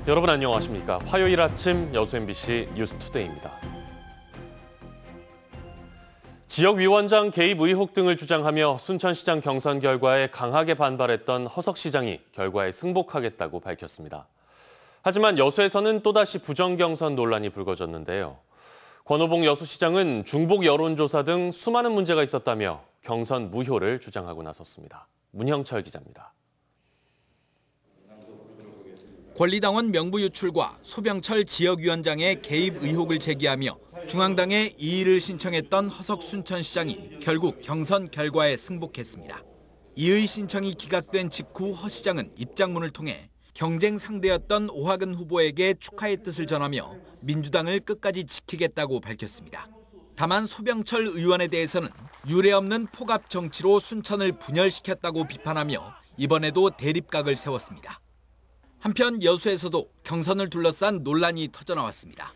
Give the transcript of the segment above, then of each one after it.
여러분 안녕하십니까? 화요일 아침 여수 MBC 뉴스투데이입니다. 지역위원장 개입 의혹 등을 주장하며 순천시장 경선 결과에 강하게 반발했던 허석 시장이 결과에 승복하겠다고 밝혔습니다. 하지만 여수에서는 또다시 부정경선 논란이 불거졌는데요. 권오봉 여수시장은 중복 여론조사 등 수많은 문제가 있었다며 경선 무효를 주장하고 나섰습니다. 문형철 기자입니다. 권리당원 명부 유출과 소병철 지역위원장의 개입 의혹을 제기하며 중앙당에 이의를 신청했던 허석 순천시장이 결국 경선 결과에 승복했습니다. 이의 신청이 기각된 직후 허 시장은 입장문을 통해 경쟁 상대였던 오하근 후보에게 축하의 뜻을 전하며 민주당을 끝까지 지키겠다고 밝혔습니다. 다만 소병철 의원에 대해서는 유례없는 포갑 정치로 순천을 분열시켰다고 비판하며 이번에도 대립각을 세웠습니다. 한편 여수에서도 경선을 둘러싼 논란이 터져나왔습니다.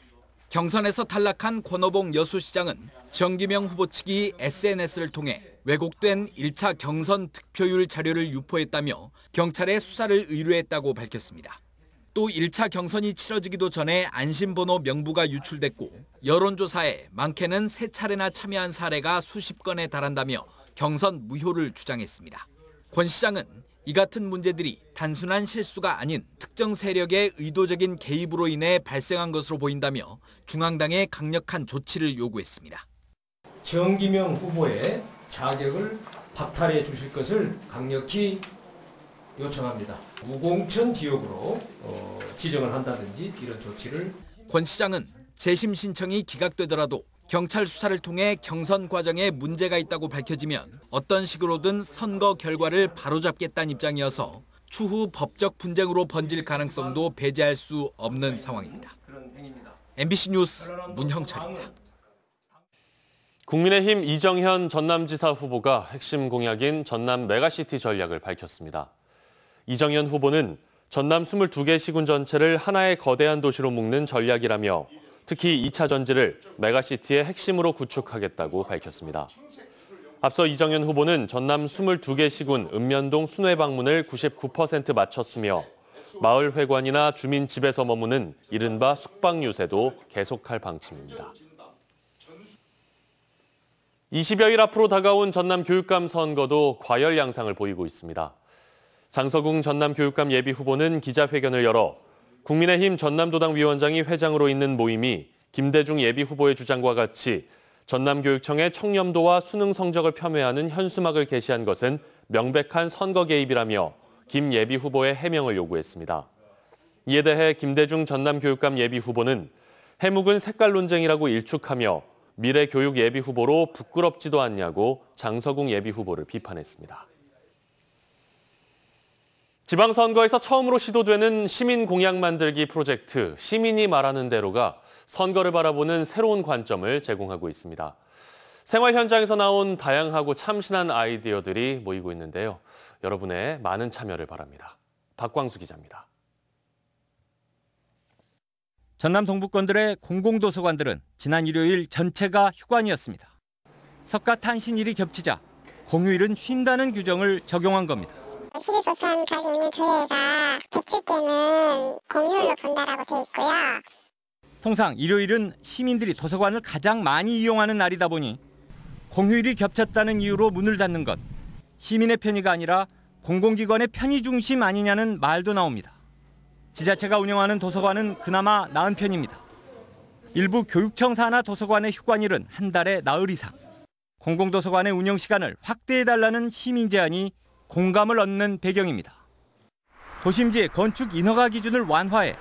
경선에서 탈락한 권오봉 여수시장은 정기명 후보 측이 SNS를 통해 왜곡된 1차 경선 득표율 자료를 유포했다며 경찰에 수사를 의뢰했다고 밝혔습니다. 또 1차 경선이 치러지기도 전에 안심번호 명부가 유출됐고 여론조사에 많게는 3차례나 참여한 사례가 수십 건에 달한다며 경선 무효를 주장했습니다. 권 시장은 이 같은 문제들이 단순한 실수가 아닌 특정 세력의 의도적인 개입으로 인해 발생한 것으로 보인다며 중앙당에 강력한 조치를 요구했습니다. 정기명 후보의 자격을 박탈해 주실 것을 강력히 요청합니다. 무공천 지역으로 지정을 한다든지 이런 조치를. 권 시장은 재심 신청이 기각되더라도 경찰 수사를 통해 경선 과정에 문제가 있다고 밝혀지면 어떤 식으로든 선거 결과를 바로잡겠다는 입장이어서 추후 법적 분쟁으로 번질 가능성도 배제할 수 없는 상황입니다. MBC 뉴스 문형철입니다. 국민의힘 이정현 전남지사 후보가 핵심 공약인 전남 메가시티 전략을 밝혔습니다. 이정현 후보는 전남 22개 시군 전체를 하나의 거대한 도시로 묶는 전략이라며 특히 2차 전지를 메가시티의 핵심으로 구축하겠다고 밝혔습니다. 앞서 이정현 후보는 전남 22개 시군 읍면동 순회 방문을 99% 마쳤으며 마을 회관이나 주민 집에서 머무는 이른바 숙박 유세도 계속할 방침입니다. 20여일 앞으로 다가온 전남 교육감 선거도 과열 양상을 보이고 있습니다. 장서궁 전남 교육감 예비 후보는 기자회견을 열어 국민의힘 전남도당 위원장이 회장으로 있는 모임이 김대중 예비 후보의 주장과 같이 전남교육청의 청렴도와 수능 성적을 폄훼하는 현수막을 게시한 것은 명백한 선거 개입이라며 김 예비 후보의 해명을 요구했습니다. 이에 대해 김대중 전남교육감 예비 후보는 해묵은 색깔 논쟁이라고 일축하며 미래 교육 예비 후보로 부끄럽지도 않냐고 장서궁 예비 후보를 비판했습니다. 지방선거에서 처음으로 시도되는 시민 공약 만들기 프로젝트 시민이 말하는 대로가 선거를 바라보는 새로운 관점을 제공하고 있습니다. 생활 현장에서 나온 다양하고 참신한 아이디어들이 모이고 있는데요. 여러분의 많은 참여를 바랍니다. 박광수 기자입니다. 전남 동부권들의 공공도서관들은 지난 일요일 전체가 휴관이었습니다. 석가탄신일이 겹치자 공휴일은 쉰다는 규정을 적용한 겁니다. 시립도서관 가지고 있는 조례가 겹칠 때는 공휴일로 본다라고 돼 있고요. 통상 일요일은 시민들이 도서관을 가장 많이 이용하는 날이다 보니 공휴일이 겹쳤다는 이유로 문을 닫는 것, 시민의 편의가 아니라 공공기관의 편의 중심 아니냐는 말도 나옵니다. 지자체가 운영하는 도서관은 그나마 나은 편입니다. 일부 교육청 산하 도서관의 휴관일은 한 달에 나흘 이상. 공공도서관의 운영 시간을 확대해달라는 시민 제안이 공감을 얻는 배경입니다. 도심지의 건축 인허가 기준을 완화해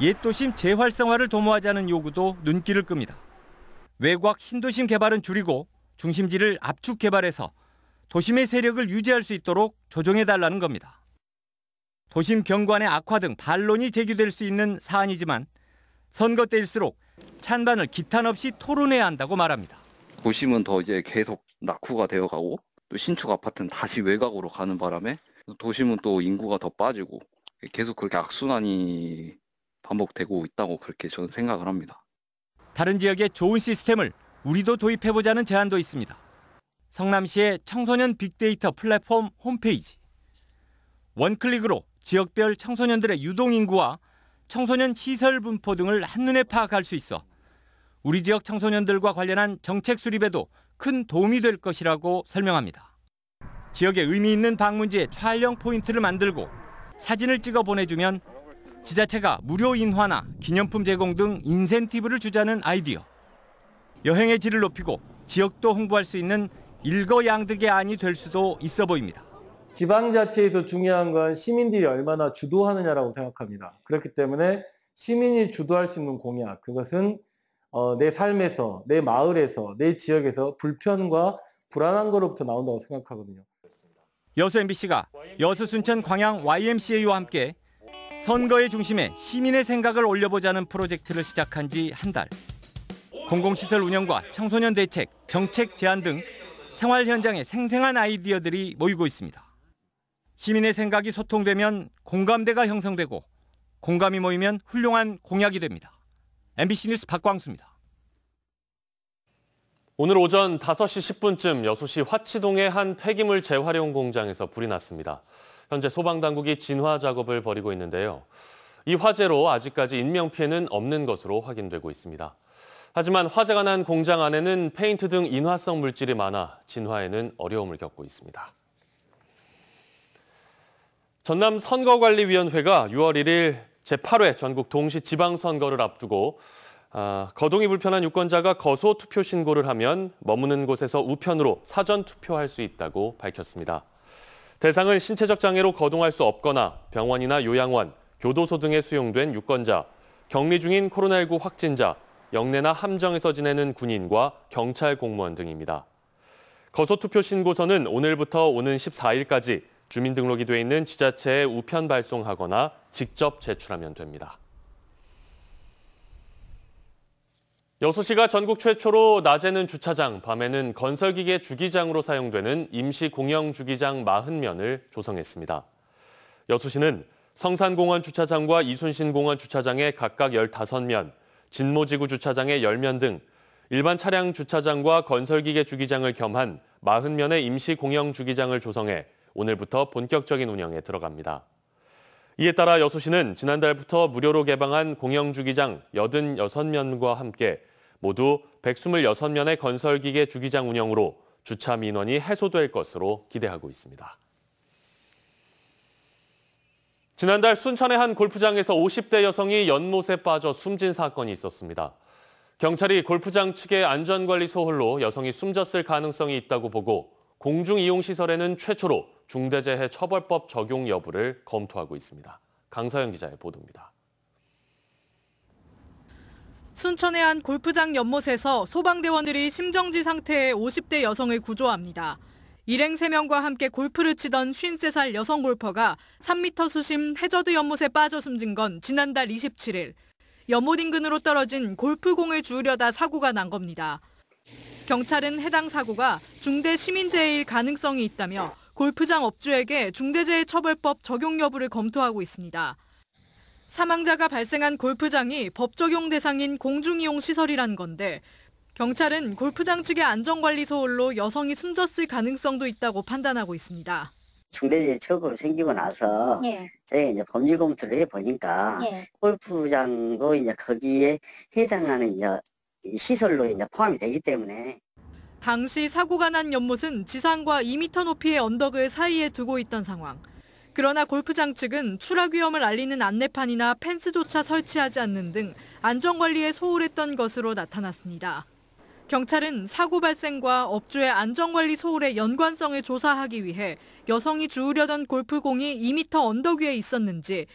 옛 도심 재활성화를 도모하자는 요구도 눈길을 끕니다. 외곽 신도심 개발은 줄이고 중심지를 압축 개발해서 도심의 세력을 유지할 수 있도록 조정해달라는 겁니다. 도심 경관의 악화 등 반론이 제기될 수 있는 사안이지만 선거 때일수록 찬반을 기탄 없이 토론해야 한다고 말합니다. 도심은 더 이제 계속 낙후가 되어가고 또 신축 아파트는 다시 외곽으로 가는 바람에 도심은 또 인구가 더 빠지고 계속 그렇게 악순환이 반복되고 있다고 그렇게 저는 생각을 합니다. 다른 지역의 좋은 시스템을 우리도 도입해보자는 제안도 있습니다. 성남시의 청소년 빅데이터 플랫폼 홈페이지. 원클릭으로 지역별 청소년들의 유동인구와 청소년 시설 분포 등을 한눈에 파악할 수 있어 우리 지역 청소년들과 관련한 정책 수립에도 큰 도움이 될 것이라고 설명합니다. 지역에 의미 있는 방문지에 촬영 포인트를 만들고 사진을 찍어 보내주면 지자체가 무료 인화나 기념품 제공 등 인센티브를 주자는 아이디어. 여행의 질을 높이고 지역도 홍보할 수 있는 일거양득의 안이 될 수도 있어 보입니다. 지방자치에서 중요한 건 시민들이 얼마나 주도하느냐라고 생각합니다. 그렇기 때문에 시민이 주도할 수 있는 공약, 그것은 내 삶에서, 내 마을에서, 내 지역에서 불편과 불안한 거로부터 나온다고 생각하거든요. 여수 MBC가 여수 순천 광양 YMCA와 함께 선거의 중심에 시민의 생각을 올려보자는 프로젝트를 시작한 지 한 달. 공공시설 운영과 청소년 대책, 정책 제안 등 생활 현장에 생생한 아이디어들이 모이고 있습니다. 시민의 생각이 소통되면 공감대가 형성되고 공감이 모이면 훌륭한 공약이 됩니다. MBC 뉴스 박광수입니다. 오늘 오전 5시 10분쯤 여수시 화치동의 한 폐기물 재활용 공장에서 불이 났습니다. 현재 소방당국이 진화 작업을 벌이고 있는데요. 이 화재로 아직까지 인명피해는 없는 것으로 확인되고 있습니다. 하지만 화재가 난 공장 안에는 페인트 등 인화성 물질이 많아 진화에는 어려움을 겪고 있습니다. 전남 선거관리위원회가 6월 1일 제8회 전국 동시 지방선거를 앞두고 거동이 불편한 유권자가 거소 투표 신고를 하면 머무는 곳에서 우편으로 사전 투표할 수 있다고 밝혔습니다. 대상은 신체적 장애로 거동할 수 없거나 병원이나 요양원, 교도소 등에 수용된 유권자, 격리 중인 코로나19 확진자, 영내나 함정에서 지내는 군인과 경찰 공무원 등입니다. 거소투표 신고서는 오늘부터 오는 14일까지 주민등록이 돼 있는 지자체에 우편 발송하거나 직접 제출하면 됩니다. 여수시가 전국 최초로 낮에는 주차장, 밤에는 건설기계 주기장으로 사용되는 임시 공영 주기장 40면을 조성했습니다. 여수시는 성산공원 주차장과 이순신공원 주차장에 각각 15면, 진모지구 주차장에 10면 등 일반 차량 주차장과 건설기계 주기장을 겸한 40면의 임시 공영 주기장을 조성해 오늘부터 본격적인 운영에 들어갑니다. 이에 따라 여수시는 지난달부터 무료로 개방한 공영 주기장 86면과 함께 모두 126면의 건설기계 주기장 운영으로 주차 민원이 해소될 것으로 기대하고 있습니다. 지난달 순천의 한 골프장에서 50대 여성이 연못에 빠져 숨진 사건이 있었습니다. 경찰이 골프장 측의 안전관리 소홀로 여성이 숨졌을 가능성이 있다고 보고 공중이용시설에는 최초로 중대재해 처벌법 적용 여부를 검토하고 있습니다. 강서영 기자의 보도입니다. 순천의 한 골프장 연못에서 소방대원들이 심정지 상태의 50대 여성을 구조합니다. 일행 3명과 함께 골프를 치던 53살 여성 골퍼가 3m 수심 해저드 연못에 빠져 숨진 건 지난달 27일. 연못 인근으로 떨어진 골프공을 주우려다 사고가 난 겁니다. 경찰은 해당 사고가 중대 시민재해일 가능성이 있다며 골프장 업주에게 중대재해처벌법 적용 여부를 검토하고 있습니다. 사망자가 발생한 골프장이 법 적용 대상인 공중이용시설이란 건데 경찰은 골프장 측의 안전관리 소홀로 여성이 숨졌을 가능성도 있다고 판단하고 있습니다. 중대재해 처벌 생기고 나서 저희가 이제 법률 검토를 해보니까 골프장도 이제 거기에 해당하는 이제 시설로 이제 포함이 되기 때문에 당시 사고가 난 연못은 지상과 2m 높이의 언덕을 사이에 두고 있던 상황. 그러나 골프장 측은 추락 위험을 알리는 안내판이나 펜스조차 설치하지 않는 등 안전관리에 소홀했던 것으로 나타났습니다. 경찰은 사고 발생과 업주의 안전관리 소홀의 연관성을 조사하기 위해 여성이 주우려던 골프공이 2m 언덕 위에 있었는지,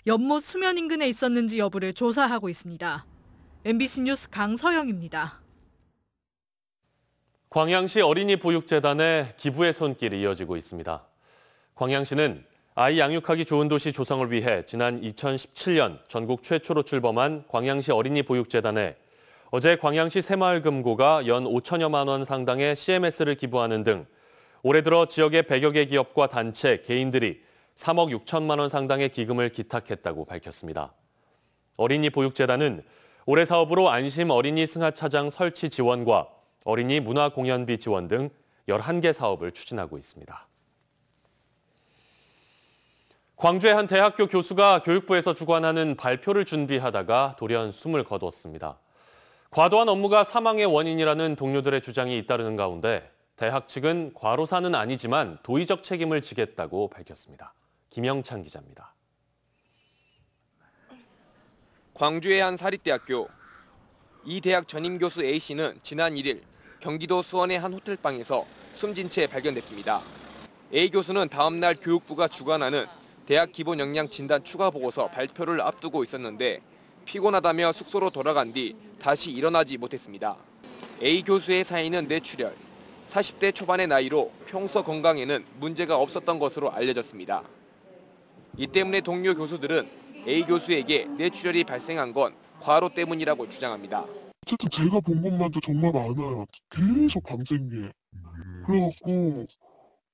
연못 수면 인근에 있었는지 여부를 조사하고 있습니다. MBC 뉴스 강서영입니다. 광양시 어린이보육재단의 기부의 손길이 이어지고 있습니다. 광양시는 아이 양육하기 좋은 도시 조성을 위해 지난 2017년 전국 최초로 출범한 광양시 어린이보육재단에 어제 광양시 새마을금고가 연 5천여만 원 상당의 CMS를 기부하는 등 올해 들어 지역의 100여 개 기업과 단체, 개인들이 3억 6천만 원 상당의 기금을 기탁했다고 밝혔습니다. 어린이보육재단은 올해 사업으로 안심 어린이 승하차장 설치 지원과 어린이 문화공연비 지원 등 11개 사업을 추진하고 있습니다. 광주의 한 대학교 교수가 교육부에서 주관하는 발표를 준비하다가 돌연 숨을 거두었습니다. 과도한 업무가 사망의 원인이라는 동료들의 주장이 잇따르는 가운데 대학 측은 과로사는 아니지만 도의적 책임을 지겠다고 밝혔습니다. 김영찬 기자입니다. 광주의 한 사립대학교. 이 대학 전임 교수 A씨는 지난 1일 경기도 수원의 한 호텔방에서 숨진 채 발견됐습니다. A 교수는 다음 날 교육부가 주관하는 대학 기본 역량 진단 추가 보고서 발표를 앞두고 있었는데 피곤하다며 숙소로 돌아간 뒤 다시 일어나지 못했습니다. A 교수의 사인은 뇌출혈. 40대 초반의 나이로 평소 건강에는 문제가 없었던 것으로 알려졌습니다. 이 때문에 동료 교수들은 A 교수에게 뇌출혈이 발생한 건 과로 때문이라고 주장합니다. 어쨌든 제가 본 것만도 정말 많아요. 계속 밤샘게. 그래갖고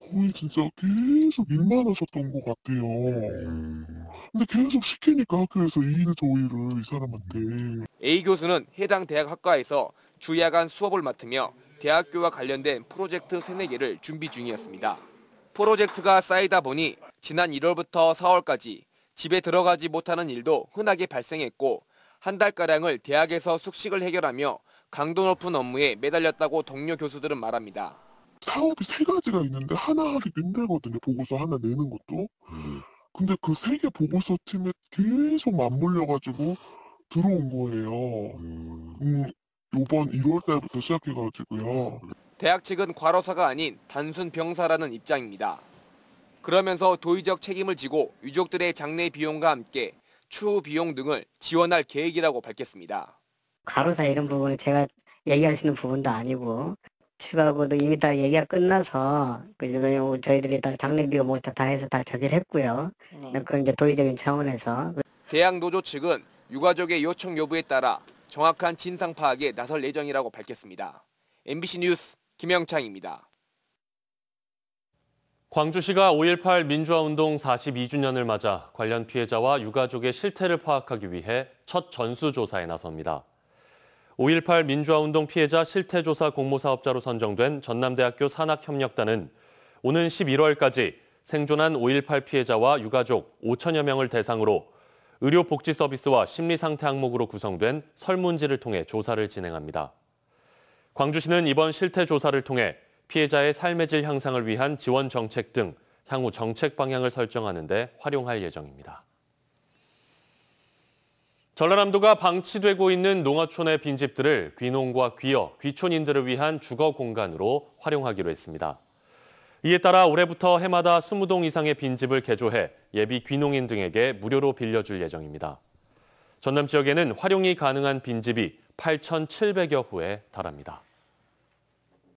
거의 진짜 계속 일만 하셨던 것 같아요. 근데 계속 시키니까 학교에서 일 조의를 이 사람한테. A 교수는 해당 대학 학과에서 주야간 수업을 맡으며 대학교와 관련된 프로젝트 3-4개를 준비 중이었습니다. 프로젝트가 쌓이다 보니 지난 1월부터 4월까지 집에 들어가지 못하는 일도 흔하게 발생했고 한 달가량을 대학에서 숙식을 해결하며 강도 높은 업무에 매달렸다고 동료 교수들은 말합니다. 사업이 3가지가 있는데 하나 하기 힘들거든요. 보고서 하나 내는 것도. 근데 그 3개 보고서 팀에 계속 맞물려가지고 들어온 거예요. 이번 1월 달부터 시작해가지고요. 대학 측은 과로사가 아닌 단순 병사라는 입장입니다. 그러면서 도의적 책임을 지고 유족들의 장례 비용과 함께 추후 비용 등을 지원할 계획이라고 밝혔습니다. 과로사 이런 부분은 제가 얘기할 수 있는 부분도 아니고 추가하고도 이미 다 얘기가 끝나서 저희들이 다 장례비가 뭐 다 해서 다 저기를 했고요. 그건 이제 도의적인 차원에서. 대학 노조 측은 유가족의 요청 여부에 따라 정확한 진상 파악에 나설 예정이라고 밝혔습니다. MBC 뉴스 김영창입니다. 광주시가 5.18 민주화운동 42주년을 맞아 관련 피해자와 유가족의 실태를 파악하기 위해 첫 전수조사에 나섭니다. 5.18 민주화운동 피해자 실태조사 공모사업자로 선정된 전남대학교 산학협력단은 오는 11월까지 생존한 5.18 피해자와 유가족 5천여 명을 대상으로 의료복지 서비스와 심리상태 항목으로 구성된 설문지를 통해 조사를 진행합니다. 광주시는 이번 실태조사를 통해 피해자의 삶의 질 향상을 위한 지원 정책 등 향후 정책 방향을 설정하는 데 활용할 예정입니다. 전라남도가 방치되고 있는 농어촌의 빈집들을 귀농과 귀여, 귀촌인들을 위한 주거 공간으로 활용하기로 했습니다. 이에 따라 올해부터 해마다 20동 이상의 빈집을 개조해 예비 귀농인 등에게 무료로 빌려줄 예정입니다. 전남 지역에는 활용이 가능한 빈집이 8,700여 호에 달합니다.